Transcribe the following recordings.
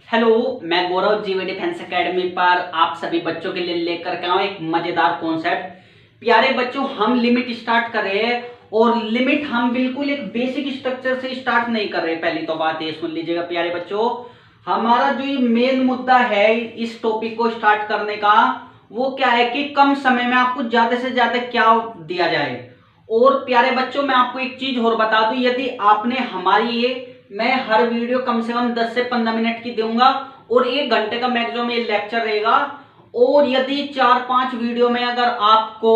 Hello, मैं गौरव जीवी defence academy पर आप सभी बच्चों के लिए लेकर के आऊँ एक मजेदार कॉन्सेप्ट। प्यारे बच्चों, हम लिमिट स्टार्ट कर रहे हैं और लिमिट हम बिल्कुल एक बेसिक स्ट्रक्चर से स्टार्ट नहीं कर रहे। पहली तो बात ये सुन लीजिएगा प्यारे बच्चों, हमारा जो ये मेन मुद्दा है इस टॉपिक को स्टार्ट करने का वो क्या है कि कम समय में आपको ज्यादा से ज्यादा क्या दिया जाए। और प्यारे बच्चों, मैं आपको एक चीज और बता दूं, यदि आपने हमारी ये मैं हर वीडियो कम से कम 10 से 15 मिनट की दूंगा और 1 घंटे का मैक्सिमम ये लेक्चर रहेगा। और यदि 4-5 वीडियो में अगर आपको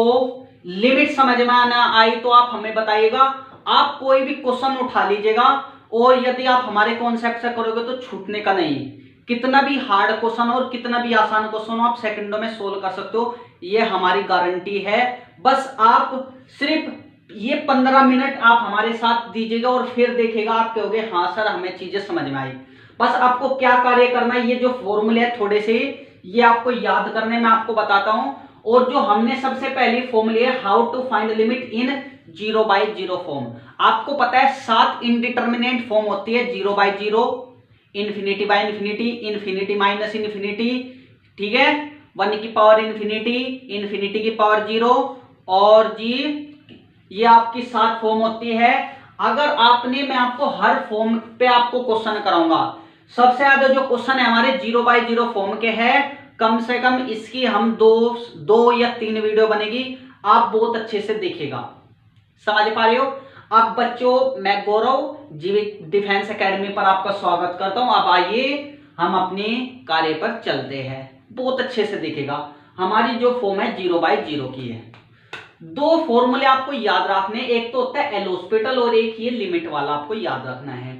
लिमिट समझ में आना आई तो आप हमें बताइएगा। आप कोई भी क्वेश्चन उठा लीजिएगा और यदि आप हमारे कॉन्सेप्ट से करोगे तो छूटने का नहीं। कितना भी हार्ड क्वेश्चन और कितना भी आसान क्वेश्चन आप सेकंडों में सोल्व कर सकते हो, ये हमारी गारंटी है। बस आप सिर्फ ये 15 मिनट आप हमारे साथ दीजिएगा और फिर देखिएगा आप कहोगे हाँ सर हमें चीजें समझ में आई। बस आपको क्या कार्य करना है, ये जो फॉर्मूले है थोड़े से ये आपको याद करने में आपको बताता हूं। और जो हमने सबसे पहले फॉर्मूले है how to find limit in 0/0 form. आपको पता है 7 इनडिटर्मिनेट फॉर्म होती है 0/0, infinity by infinity, infinity minus infinity, ठीक है, 1 की पावर इंफिनिटी, इंफिनिटी की पावर 0 और जी ये आपकी 7 फॉर्म होती है। अगर मैं आपको हर फॉर्म पे आपको क्वेश्चन कराऊंगा। सबसे ज्यादा जो क्वेश्चन है हमारे 0/0 फॉर्म के हैं, कम से कम इसकी हम दो या 3 वीडियो बनेगी, आप बहुत अच्छे से देखिएगा। समझ पा रहे हो? अब बच्चों, मैं गौरव जीवी डिफेंस एकेडमी पर आपका स्वागत करता हूं। अब आइए हम अपने कार्य पर चलते हैं। बहुत अच्छे से देखिएगा, हमारी जो फॉर्म है 0/0 की है। 2 फॉर्मूले आपको याद रखने, एक तो होता है एल हॉस्पिटल और एक ये लिमिट वाला आपको याद रखना है।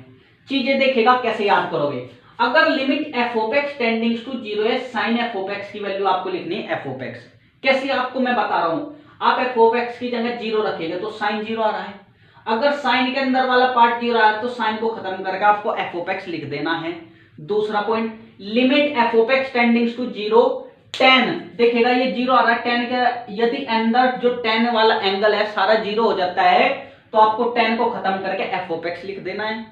चीजें देखिएगा कैसे याद करोगे। अगर limit f of x tendings to 0 है, साइन एफ ऑफ एक्स की वैल्यू आपको लिखनी है एफ ऑफ एक्स। कैसे आपको मैं बता रहा हूं, आप एफ ऑफ एक्स की जगह 0 रखेंगे तो साइन 0 आ रहा है। अगर साइन के अंदर वाला पार्ट 0 आया तो साइन को खत्म करके आपको एफ ऑफ एक्स लिख देना है। दूसरा point, limit f of x tendings to 0 tan, देखिएगा ये 0 आ रहा है। tan का यदि अंदर जो tan वाला एंगल है सारा 0 हो जाता है तो आपको tan को खत्म करके f ऑफ x लिख देना है।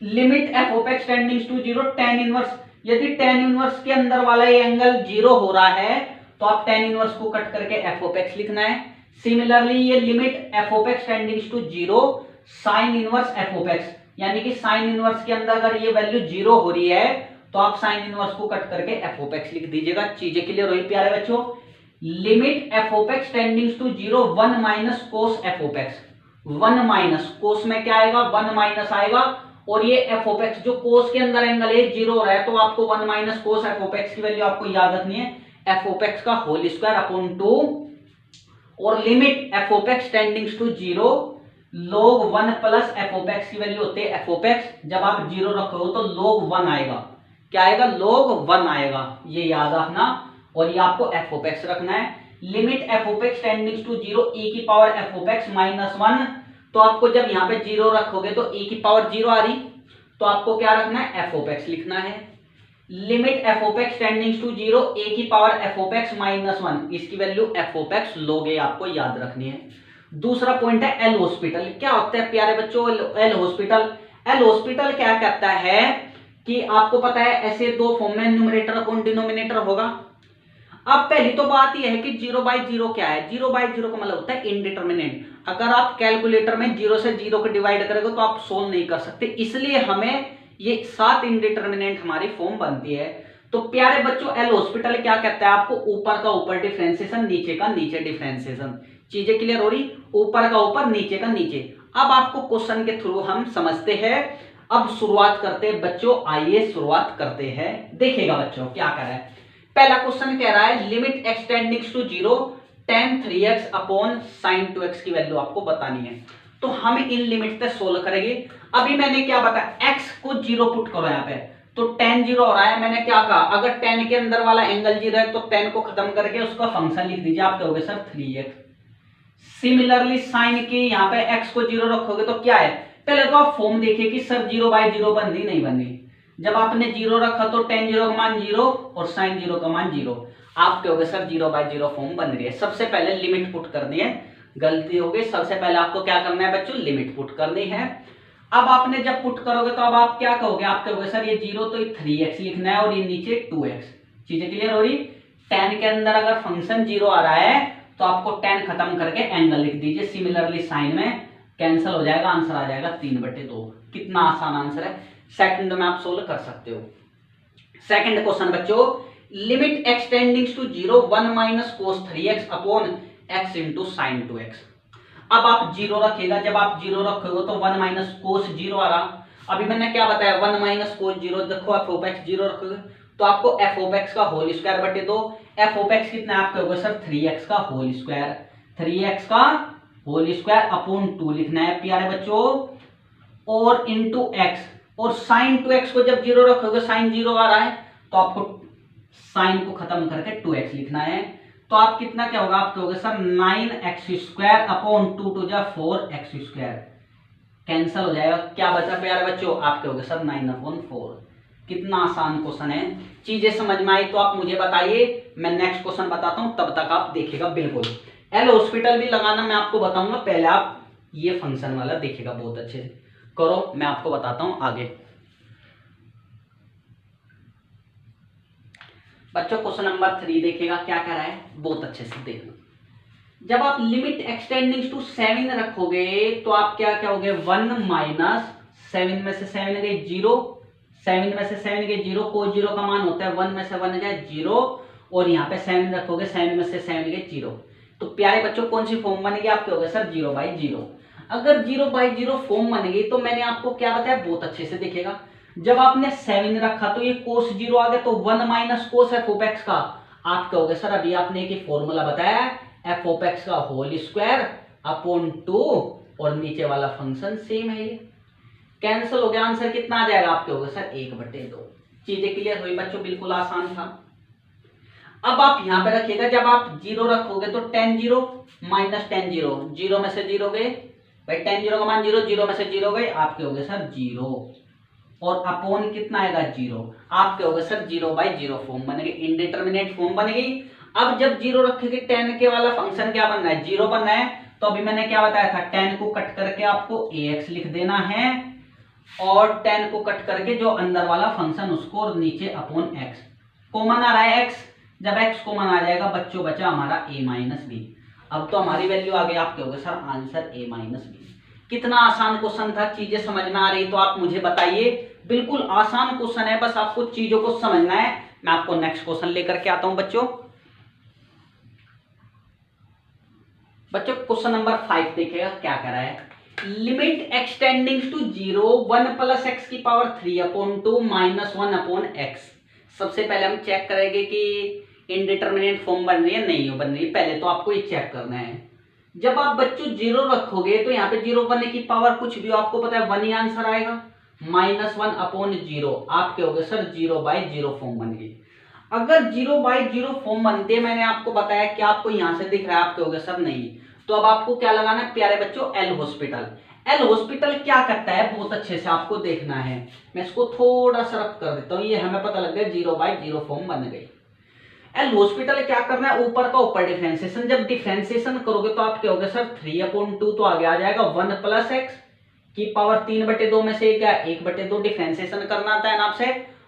Limit f of x tendings to 0 tan inverse, यदि tan इनवर्स के अंदर वाला ये एंगल 0 हो रहा है तो आप tan इनवर्स को कट करके f ऑफ x लिखना है। सिमिलरली ये limit f of x tendings to 0 sin inverse f of x, यानी कि sin इनवर्स के अंदर अगर ये वैल्यू 0 हो रही है तो आप साइन इनवर्स को कट करके एफ ऑफ एक्स लिख दीजिएगा। चीजें क्लियर हुई प्यारे बच्चों? Limit f of x tendings to 0 1 minus cos f of x. 1 minus cos में क्या आएगा, 1 माइनस आएगा। और ये एफ ऑफ एक्स जो कोस के अंदर एंगल है 0 हो रहा है तो आपको 1 minus cos f of x की वैल्यू आपको याद रखनी है एफ ऑफ एक्स का होल स्क्वायर अपॉन 2। और limit f of x tendings to 0 log 1 plus f of x की वैल्यू होती है एफ ऑफ एक्स। जब आप 0 रखोगे तो log 1 आएगा। क्या आएगा, log 1 आएगा, ये याद रखना। और ये आपको f ऑफ x रखना है। Limit f of x tendings to 0 e की power f of x minus 1, तो आपको जब यहां पे 0 रखोगे तो e की पावर 0 आ रही तो आपको क्या रखना है, f ऑफ x लिखना है। Limit f of x tendings to 0 a की power f of x minus 1, इसकी वैल्यू f ऑफ x लोगे, आपको याद रखनी है। दूसरा पॉइंट है एल हॉस्पिटल। क्या होता है प्यारे बच्चों एल हॉस्पिटल? एल हॉस्पिटल क्या कहता है कि आपको पता है ऐसे 2 फॉर्म में न्यूमरेटर अपॉन डिनोमिनेटर होगा। अब पहली तो बात यह है कि 0/0 क्या है। 0/0 का मतलब होता है इनडिटर्मिनेट। अगर आप कैलकुलेटर में 0 से 0 को डिवाइड करोगे तो आप सोल्व नहीं कर सकते, इसलिए हमें ये 7 इनडिटर्मिनेट हमारी फॉर्म बनती है। तो प्यारे बच्चों एल हॉस्पिटल क्या कहता है, आपको ऊपर का ऊपर डिफरेंशिएशन, नीचे का नीचे डिफरेंशिएशन। चीजें क्लियर हो रही? ऊपर का ऊपर, नीचे का नीचे। अब आपको क्वेश्चन के थ्रू हम समझते हैं। अब शुरुआत करते हैं बच्चों, आइए शुरुआत करते हैं। देखिएगा बच्चों क्या कर रहा है। पहला क्वेश्चन कह रहा है limit x tendings to 0 tan 3x upon sin 2x की वैल्यू आपको बतानी है। तो हम इन लिमिट से सोल्व करेंगे। अभी मैंने क्या बताया, x को 0 पुट करो यहाँ पे, तो tan 0 हो रहा है। मैंने क्या कहा, अगर tan के अंदर वाला एंगल 0 है तो tan को खत्म करके उसका फंक्शन लिख दीजिए, आप कहोगे सर 3x। सिमिलरली साइन के यहाँ पे x को 0 रखोगे तो क्या है, पहले तो आप फॉर्म देखिए कि सर 0/0 बन रही नहीं बन रही। जब आपने 0 रखा तो tan 0 का मान 0 और sin 0 का मान 0, आप कहोगे सर 0/0 फॉर्म बन रही है। सबसे पहले लिमिट पुट करनी है, गलती हो गई। सबसे पहले आपको क्या करना है बच्चों, लिमिट पुट करनी है। अब आपने जब पुट करोगे तो अब आप क्या कहोगे, आप कहोगे सर ये 0 तो 3x लिखना है और ये नीचे 2x। चीजें क्लियर हो रही। tan के अंदर अगर फंक्शन 0 आ रहा है तो आपको tan खत्म करके एंगल लिख दीजिए। सिमिलरली साइन में कैंसिल हो जाएगा, आंसर आ जाएगा 3/2। कितना आसान आंसर है, सेकंड में आप सोल्व कर सकते हो। सेकंड क्वेश्चन बच्चों, limit x tendings to 0 1 minus cos 3x upon x into sine 2x। अब आप 0 रखिएगा, जब आप 0 रखोगे तो 1 माइनस कोस 0 आ रहा। अभी मैंने क्या बताया, 1 माइनस कोस 0, देखो आप एफ ऑफ एक्स 0 रखोगे तो आपको एफ ऑफ एक्स का होल स्क्वायर बटे 2। एफ ऑफ एक्स कितना है, आपका होगा सर 3x का होल स्क्वायर, 3x का होल स्क्वायर अपॉन 2 लिखना है प्यारे बच्चों, और इंटू एक्स। और साइन 2x को जब 0 रखोगे, साइन 0 आ रहा है तो आपको साइन को खत्म करके 2x लिखना है। तो आप कितना क्या होगा, आप कहोगे सर 9x² अपॉन 2 टू जा 4x², कैंसिल हो जाएगा। क्या बचा प्यारे बच्चों, आप कहोगे सर 9/4। कितना आसान क्वेश्चन है। चीजें समझ में आई तो आप मुझे बताइए, मैं नेक्स्ट क्वेश्चन बताता हूं, तब तक आप देखिएगा। बिल्कुल एल हॉस्पिटल भी लगाना मैं आपको बताऊंगा, पहले आप ये फंक्शन वाला देखिएगा बहुत अच्छे से करो, मैं आपको बताता हूं आगे। बच्चों क्वेश्चन नंबर 3 देखिएगा क्या कह रहा है, बहुत अच्छे से देखना। जब आप लिमिट एक्सटेंडिंग टू 7 रखोगे तो आप क्या क्या होगे, 1 माइनस 7 में से 7 गए 0, 7 में से 7 गए 0, को 0 का मान होता है 1 में से 1 गए 0, और यहाँ पे 7 रखोगे, 7 में से 7 गए 0। तो प्यारे बच्चों कौन सी फॉर्म बनेगी, आपके होगे सर 0/0। अगर 0/0 फॉर्म बनेगी तो मैंने आपको क्या बताया, बहुत अच्छे से देखिएगा। जब आपने 7 रखा तो ये कोस 0 आ गया, तो 1 minus cos f of x का आप कहोगे सर, अभी आपने एक फॉर्मूला बताया एफ ऑफ एक्स का होल स्क्वायर अपॉन 2, और नीचे वाला फंक्शन सेम है, ये कैंसिल हो गया। आंसर कितना आ जाएगा, आप कहोगे सर 1/2। चीजें क्लियर हुई बच्चों, बिल्कुल आसान था। अब आप यहां पे रखिएगा, जब आप 0 रखोगे तो tan 0 माइनस tan 0, 0 में से 0 गए भाई, tan 0 का मान 0, 0 में से 0 गए, आप कहोगे सर 0, और अपॉन कितना आएगा 0, आप कहोगे सर 0/0 फॉर्म बनेगी, इंडिटरमिनेट फॉर्म बनेगी। अब जब 0 रखेंगे tan के वाला फंक्शन क्या बनना है, 0 बनना है। तो अभी मैंने क्या बताया था, tan को कट करके आपको ax लिख देना है, और tan को कट करके जो अंदर वाला फंक्शन उसको, और नीचे अपॉन x। कॉमन आ रहा है x, जब x कॉमन आ जाएगा बच्चों बचा हमारा a-b। अब तो हमारी वैल्यू आ गई, आप कहोगे सर आंसर a-b। कितना आसान क्वेश्चन था, चीजें समझ में आ रही तो आप मुझे बताइए। बिल्कुल आसान क्वेश्चन है, बस आपको चीजों को समझना है। मैं आपको नेक्स्ट क्वेश्चन लेकर के आता हूं बच्चों। क्वेश्चन नंबर 5 देखिएगा क्या कह रहा है, limit extending to 0 1 plus x की power 3 upon 2 minus 1 upon x. सबसे पहले हम चेक करेंगे कि इनडिटरमिनेट फॉर्म बन रही है, नहीं बन रही, पहले तो आपको ये चेक करना है। जब आप बच्चों 0 रखोगे तो यहाँ पे 0 बनने की पावर कुछ भी आपको पता है 1 ही आंसर आएगा, -1 अपॉन 0, आप कहोगे सर 0/0 फॉर्म बन गई। अगर 0/0 फॉर्म बनते, मैंने आपको बताया कि आपको यहां से दिख रहा है, आप कहोगे सर नहीं। तो अब आपको क्या लगाना है प्यारे बच्चों, एल हॉस्पिटल। एल हॉस्पिटल क्या करता है, बहुत अच्छे से आपको देखना है। मैं इसको थोड़ा सा रफ कर देता हूं, ये हमें पता लग गया 0/0 फॉर्म बन गई। एल हॉस्पिटल क्या करना है, ऊपर का ऊपर डिफरेंशिएशन। जब डिफरेंशिएशन करोगे तो आप क्या होगा सर 3/2, तो आगे आ जाएगा 1 प्लस एक्स की पावर 3/2 में से क्या 1/2 डिफरेंशिएशन करना आता है ना आपसे।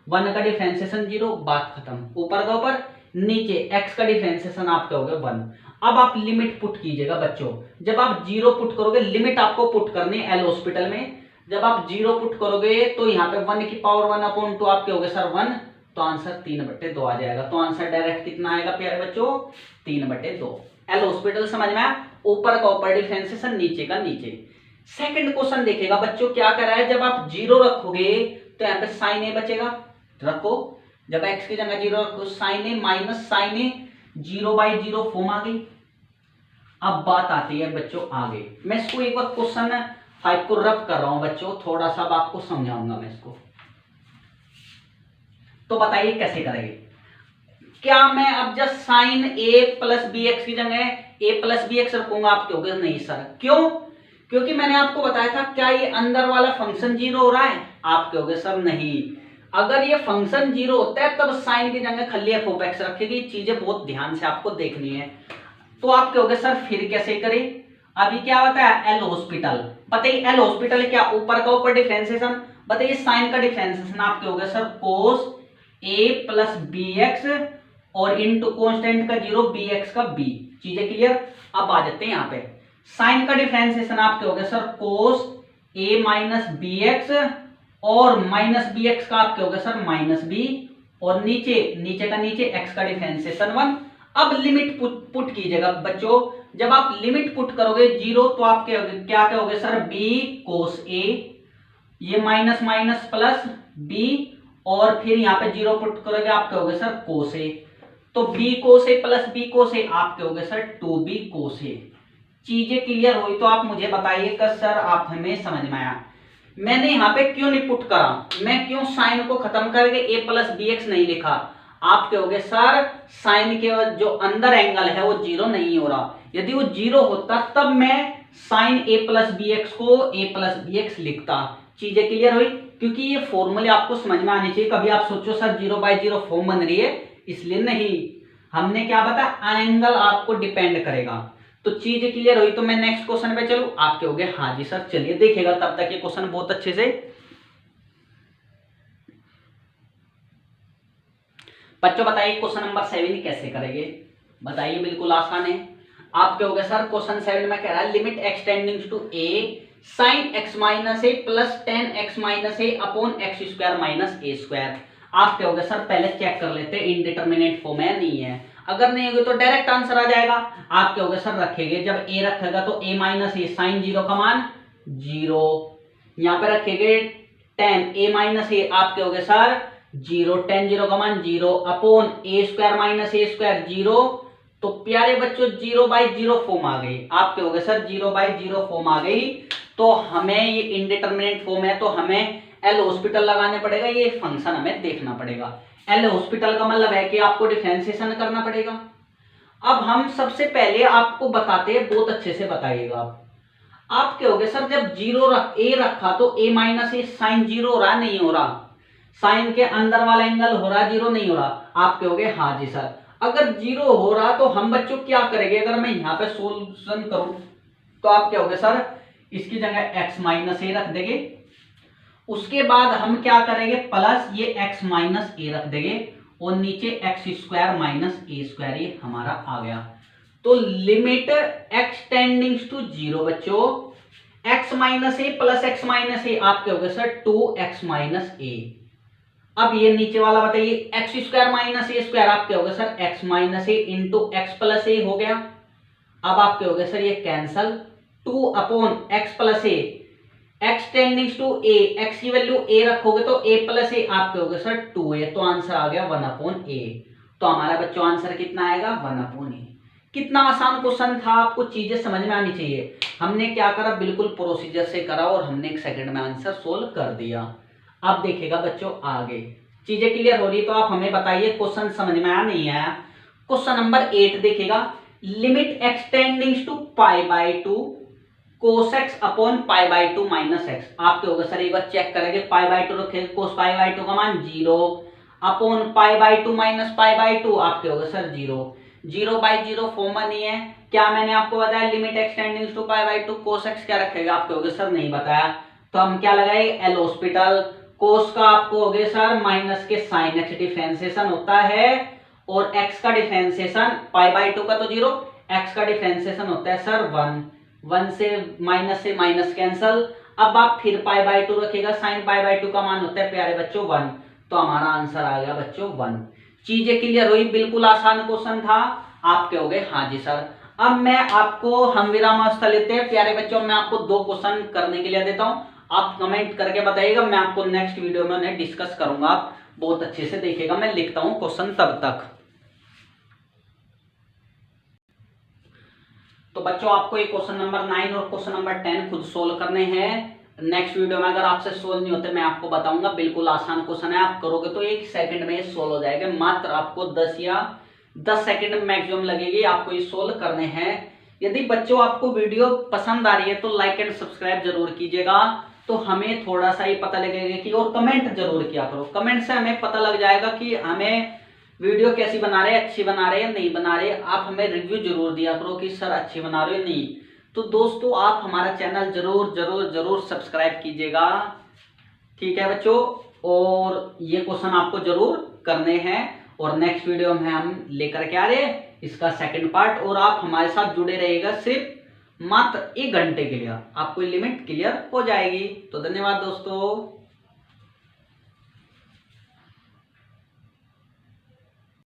1 का डिफरेंशिएशन 0, बात खत्म। ऊपर का ऊपर, नीचे x का डिफरेंशिएशन आप कहोगे 1। अब आप लिमिट पुट कीजिएगा बच्चों, जब आप 0 पुट करोगे, लिमिट आपको पुट करनी है एल हॉस्पिटल में। जब आप 0 पुट करोगे तो यहाँ पे 1 की पावर 1/2 आप कहोगे सर 1, तो आंसर 3/2 आ जाएगा। तो आंसर डायरेक्ट कितना आएगा प्यारे बच्चों, 3/2। एल हॉस्पिटल समझ में आया, ऊपर का ऊपर डिफरेंशिएशन, नीचे का नीचे। सेकंड क्वेश्चन देखेगा बच्चों क्या कर रहा है, जब आप 0 रखोगे तो यहाँ पे साइन ए बचेगा, रखो। जब x की जगह 0 रखो, साइन ए माइनस साइन ए, 0/0 फॉर्म आ गई। अब बात आती है बच्चों आगे, मैं इसको एक बार क्वेश्चन 5 को रफ कर रहा हूं बच्चों, थोड़ा सा अब आपको समझाऊंगा मैं इसको, तो बताइए कैसे करेंगे। क्या मैं अब जब sine a plus b x की जगह a प्लस बी एक्स रखूंगा, आप कहोगे नहीं सर, क्यों? क्योंकि मैंने आपको बताया था क्या ये अंदर वाला फंक्शन 0 हो रहा है, आप कहोगे सर नहीं। अगर ये फंक्शन 0 होता है तब साइन की जगह खाली एफ ऑफ एक्स रखेगी। चीजें बहुत ध्यान से आपको देखनी है। तो आप कहोगे सर फिर कैसे करें, अभी क्या होता है एल हॉस्पिटल, बताइए एल हॉस्पिटल क्या ऊपर का ऊपर डिफरेंशिएशन, बताइए साइन का डिफरेंशिएशन आपके हो गया सर कोस ए प्लस बी एक्स और इंटू कॉन्स्टेंट का 0 बी एक्स का बी। चीजें क्लियर। अब आ जाते हैं यहाँ पे साइन का डिफरेंशिएशन आपके हो गया सर कोस ए माइनस बी एक्स और माइनस बी एक्स का आपके हो गया सर माइनस बी और नीचे का नीचे एक्स का डिफरेंशिएशन 1। अब लिमिट पुट कीजिएगा बच्चों, जब आप लिमिट पुट करोगे 0 तो आप क्या कहोगे सर बी कोस ए, ये माइनस माइनस प्लस बी और फिर यहाँ पे 0 पुट करोगे आप कहोगे सर कोस ए, तो बी कोस ए प्लस बी कोस ए आप कहोगे सर 2b कोस ए। चीजें क्लियर हुई तो आप मुझे बताइए सर आप हमें समझ में आया। मैंने यहाँ पे क्यों नहीं पुट करा, मैं क्यों साइन को खत्म करके ए प्लस बी एक्स नहीं लिखा, आप कहोगे सर साइन के जो अंदर एंगल है वो 0 नहीं हो रहा, यदि वो 0 होता तब मैं साइन ए प्लस बी एक्स को ए प्लस बी एक्स लिखता। चीजें क्लियर हुई, क्योंकि ये फॉर्मूले आपको समझ में आनी चाहिए। कभी आप सोचो सर 0/0 फॉर्म बन रही है, इसलिए नहीं, हमने क्या बताया एंगल आपको डिपेंड करेगा। तो चीजें क्लियर हुई तो मैं नेक्स्ट क्वेश्चन पे चलूं, आप कहोगे हाँ जी सर चलिए देखिएगा तब तक ये क्वेश्चन बहुत अच्छे से। बच्चों बताइए क्वेश्चन नंबर 7 कैसे करेंगे, बताइए बिल्कुल आसान है। आप कहोगे सर क्वेश्चन 7 में कह रहा है limit extending to a sine x minus a plus ten x minus a upon x square minus a square. आप कहोगे सर पहले चेक कर लेते इनडिटरमिनेट फॉर्म है नहीं है, अगर नहीं होगी तो डायरेक्ट आंसर आ जाएगा। आप कहोगे सर रखेंगे, जब ए रखेगा तो ए माइनस ए साइन 0 का मान 0, यहाँ पे रखेंगे टेन ए माइनस ए आप कहोगे सर 0, टेन 0 का मान 0 upon A square minus a square 0, तो प्यारे बच्चों 0/0 फॉर्म आ गई। आप कहोगे सर 0/0 फॉर्म आ गई, तो हमें ये इनडिटरमिनेट फॉर्म है तो हमें एल हॉस्पिटल लगाने पड़ेगा, ये फंक्शन हमें देखना पड़ेगा। एल हॉस्पिटल का मतलब है कि आपको डिफरेंशिएशन करना पड़ेगा। अब हम सबसे पहले आपको बताते हैं, बहुत अच्छे से बताइएगा आप कहोगे सर जब 0 ए रखा तो ए माइनस ए साइन 0 हो रहा नहीं हो रहा, साइन के अंदर वाला एंगल हो रहा 0 नहीं हो रहा। आप कहोगे हाँ जी सर, अगर 0 हो रहा तो हम बच्चों क्या करेंगे, अगर मैं यहाँ पे सोल्यूशन करूं तो आप कहोगे सर इसकी जगह x माइनस ए रख देंगे, उसके बाद हम क्या करेंगे प्लस ये x माइनस ए रख देंगे और नीचे x square minus a square, ये हमारा आ गया। तो लिमिट एक्सटेंडिंग टू 0 बच्चों x minus a plus x minus ए आप कहोगे सर 2x माइनस ए। अब ये नीचे वाला बताइए x square minus a square आप कहोगे sir x minus a into x plus a हो गया। अब आप कहोगे सर ये cancel, 2 upon x plus a extending to a, x की वैल्यू ए रखोगे तो ए प्लस ए आप कहोगे सर 2a, तो आंसर आ गया 1/a। तो हमारा बच्चों आंसर कितना आएगा 1/a। कितना आसान क्वेश्चन था, आपको चीजें समझ में आनी चाहिए। हमने क्या करा बिल्कुल प्रोसीजर से करा और हमने 1 सेकंड में आंसर सोल्व कर दिया। अब देखिएगा बच्चों आगे चीजें क्लियर हो रही तो आप हमें बताइए क्वेश्चन समझ में आया नहीं आया। क्वेश्चन नंबर 8 देखिएगा limit extending to π/2 cos x upon π/2 minus x. आप कहोगे सर एक बार चेक करेंगे π/2 रखेंगे cos π/2 का मान 0 अपॉन π/2 माइनस π/2 आप कहोगे सर 0, 0/0 फॉर्म नहीं है। क्या मैंने आपको बताया limit extending to π/2 cos x क्या रखेगा, आप कहोगे सर नहीं बताया, तो हम क्या लगाए एल हॉस्पिटल। cos का आपको हो गया सर माइनस के साइन x डिफरेंशिएशन होता है और x का डिफरेंशिएशन π/2 का तो 0, x का डिफरेंशिएशन होता है सर 1 से माइनस कैंसल। अब आप फिर π/2 रखेगा, साइन π/2 का मान होता है प्यारे बच्चों 1, तो हमारा आंसर आ गया बच्चों 1। चीजें क्लियर हुई, बिल्कुल आसान क्वेश्चन था। आप कहोगे हाँ जी सर। अब मैं आपको हम विरामावस्था लेते हैं प्यारे बच्चों, मैं आपको 2 क्वेश्चन करने के लिए देता हूं, आप कमेंट करके बताइएगा, मैं आपको नेक्स्ट वीडियो में उन्हें डिस्कस करूंगा। आप बहुत अच्छे से देखिएगा, मैं लिखता हूं क्वेश्चन तब तक। तो बच्चों आपको ये क्वेश्चन नंबर 9 और क्वेश्चन नंबर 10 खुद सोल्व करने हैं। नेक्स्ट वीडियो में अगर आपसे सोल्व नहीं होते मैं आपको बताऊंगा, बिल्कुल आसान क्वेश्चन है, आप करोगे तो 1 सेकंड में सोल्व हो जाएगा। मात्र आपको 10 सेकंड मैक्सिमम लगेगी आपको ये सोल्व करने हैं। यदि बच्चों आपको वीडियो पसंद आ रही है तो लाइक एंड सब्सक्राइब जरूर कीजिएगा, तो हमें थोड़ा सा ये पता लगेगा कि, और कमेंट जरूर किया करो, कमेंट से हमें पता लग जाएगा कि हमें वीडियो कैसी बना रहे हैं, अच्छी बना रहे हैं या नहीं बना रहे। आप हमें रिव्यू जरूर दिया करो कि सर अच्छी बना रहे हो नहीं, तो दोस्तों आप हमारा चैनल जरूर जरूर जरूर सब्सक्राइब कीजिएगा, ठीक है बच्चों। और ये क्वेश्चन आपको जरूर करने हैं और नेक्स्ट वीडियो में हम लेकर के आ रहे हैं इसका सेकंड पार्ट। और आप हमारे साथ जुड़े रहिएगा, सिर्फ मात्र 1 घंटे के लिए आपको लिमिट क्लियर हो जाएगी। तो धन्यवाद दोस्तों।